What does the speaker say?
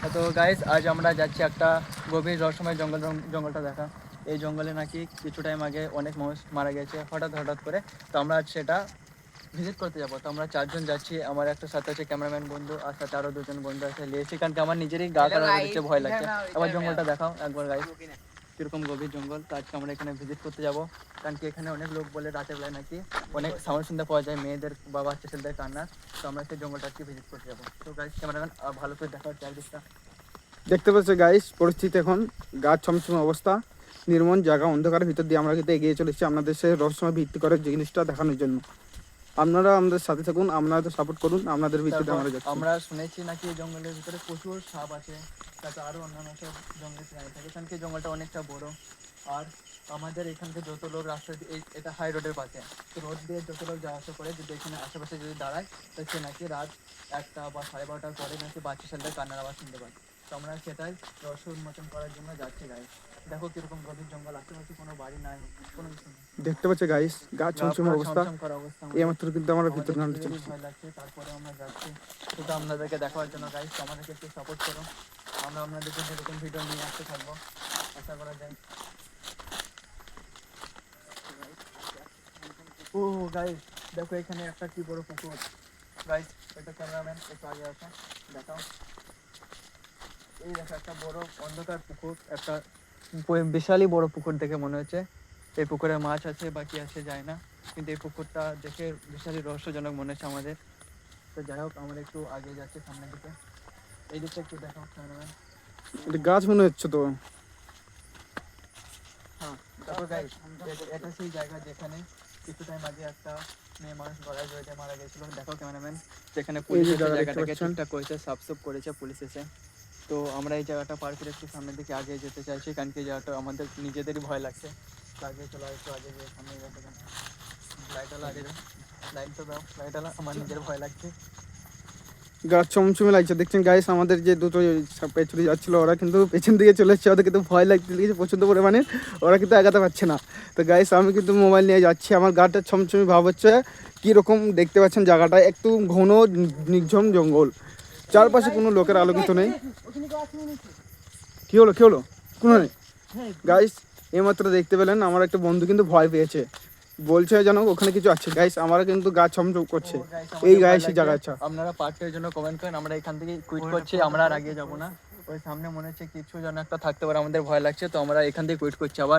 তো গাইস আজ আমরা যাচ্ছি একটা গভীর রহস্যময় জঙ্গলটা দেখা। এই জঙ্গলে নাকি কিছু টাইম আগে অনেক মানুষ মারা গেছে হঠাৎ করে। তো আমরা আজ সেটা ভিজিট করতে যাবো। তো আমরা 4 জন যাচ্ছি, আমার একটা সাথে আছে ক্যামেরাম্যান বন্ধু, আর সাথে আরো 2 জন বন্ধু আছে লিয়েছি, কারণ কি আমার নিজেরই গা খারাপ হয়ে যাচ্ছে, ভয় লাগছে। আমার জঙ্গলটা দেখাও একবার গাইস, কিরকম গভীর জঙ্গল। তো আজকে আমরা এখানে ভিজিট করতে যাবো, কারণ কি এখানে অনেক লোক বলে রাতের বেলায় নাকি অনেক সাউন্ড শুনতে পাওয়া যায়, মেয়েদের বা বাচ্চা ছেলেদের কান্না। তো আমরা সেই জঙ্গলটা আজকে ভিজিট করতে যাবো। তো গাইস ক্যামেরাম্যান ভালো করে দেখাও চারদিকটা। দেখতে পাচ্ছ গাইস, পরিস্থিতি এখন গাছ ছমছম অবস্থা, নির্মম জায়গা, অন্ধকারের ভিতর দিয়ে আমরা কিন্তু এগিয়ে চলেছি আপনাদের সে রহস্যময় ভিত্তি করে জিনিসটা দেখানোর জন্য। আপনারা আমাদের সাথে থাকুন, আপনারা সাপোর্ট করুন, আপনাদের ভিত্তিতে আমরা যাচ্ছি। আমরা শুনেছি নাকি এই জঙ্গলের ভিতরে প্রচুর সাপ আছে, তাতে আরো অন্যান্য সব জঙ্গলের প্রাণী থাকে, কারণ কি এই জঙ্গলটা অনেকটা বড়। আর আমাদের এখানকে যত লোক রাস্তা এটা হাই রোডের পাশে, তো রোড দিয়ে যত লোক যাওয়া আসা করে, যদি এখানে আশেপাশে যদি দাঁড়ায়, তো সে নাকি রাত 1টা বা 12:30টার পরে নাকি বাচ্চা ছেলেদের কান্নার আওয়াজ শুনতে পায়। তো আমরা সেটাই রহস্য উন্মোচন করার জন্য যাচ্ছি গাইস। দেখো কিরকম গভীর জঙ্গল, আশেপাশে কোনো বাড়ি নাই, কোনো কিছু নেই। দেখতে পাচ্ছ গাইস, গাছ ছমছম অবস্থা। এই মাত্র কিন্তু আমরা ভিতরে নামতে চলেছি। ভয় লাগছে, তারপরে আমরা যাচ্ছি সেটা আপনাদেরকে দেখার জন্য গাইস। তো আমাদেরকে একটু সাপোর্ট করুন, আমরা আপনাদের জন্য এরকম ভিডিও নিয়ে আসতে থাকবো, আশা করা যায়। ও গাইস দেখো এখানে একটা কি বড় পুকুর। গাইস এটা ক্যামেরাম্যান একটু আগে আসো, দেখাও। এই দেখো একটা বড় অন্ধকার পুকুর, একটা বিশালই বড় পুকুর দেখে মনে হচ্ছে। এই পুকুরে মাছ আছে বা কি আছে যায় না, কিন্তু এই পুকুরটা দেখে বিশালই রহস্যজনক মনে হচ্ছে আমাদের। তো যাই হোক আমরা একটু আগে যাচ্ছি সামনের দিকে, এই দিকটা একটু দেখাও ক্যামেরাম্যান। এটা গাছ মনে হচ্ছে তো। হ্যাঁ তারপর গাইস এটা সেই জায়গা যেখানে কিছু টাইম আগে একটা মেয়ে মানুষ গলায় জড়িয়ে মারা গেছিল। দেখো ক্যামেরাম্যান, যেখানে পুলিশ এসে জায়গাটাকে ঠিকঠাক করেছে, সাফ করেছে পুলিশ এসে। তো আমরা এই জায়গাটা পার করে একটু সামনের দিকে আগে যেতে চাইছি, কারণ কি এই জায়গাটা আমাদের নিজেদেরই ভয় লাগছে। তো আগে চলো একটু আগে গিয়ে সামনে লাইটওয়ালা আগে যাও, লাইট তো দাও লাইটওয়ালা, আমার নিজের ভয় লাগছে। গাছ চমচমে লাগছে। দেখছেন গাইস, আমাদের যে দুটো পেছনে যাচ্ছিল ওরা কিন্তু পেছন দিকে চলে এসছে, ওদের কিন্তু ভয় লাগতে লেগেছে প্রচণ্ড পরিমাণে, ওরা কিন্তু এগাতে পারছে না। তো গাইস আমি কিন্তু মোবাইল নিয়ে যাচ্ছি, আমার গাটা ছমছমি ভাব হচ্ছে। কীরকম দেখতে পাচ্ছেন জায়গাটা, একটু ঘন নির্ঝম জঙ্গল, চারপাশে কোনো লোকের আলোকিত নেই। কী হলো কোনো নেই গাইস। এইমাত্র দেখতে পেলেন আমার একটা বন্ধু কিন্তু ভয় পেয়েছে, বলছে যেন ওখানে কিছু আছে। গাইস আমার কিন্তু গা ছমছম করছে এই গাইসের জায়গাটা। আপনারা পার্টের জন্য কমেন্ট করেন, আমরা এখান থেকে কুইট করছি, আমরা আর আগে যাবো না। ওই সামনে মনে হচ্ছে কিছু যেন একটা থাকতে পারে, আমাদের ভয় লাগছে, তো আমরা এখান থেকে কুইট করছি আবার।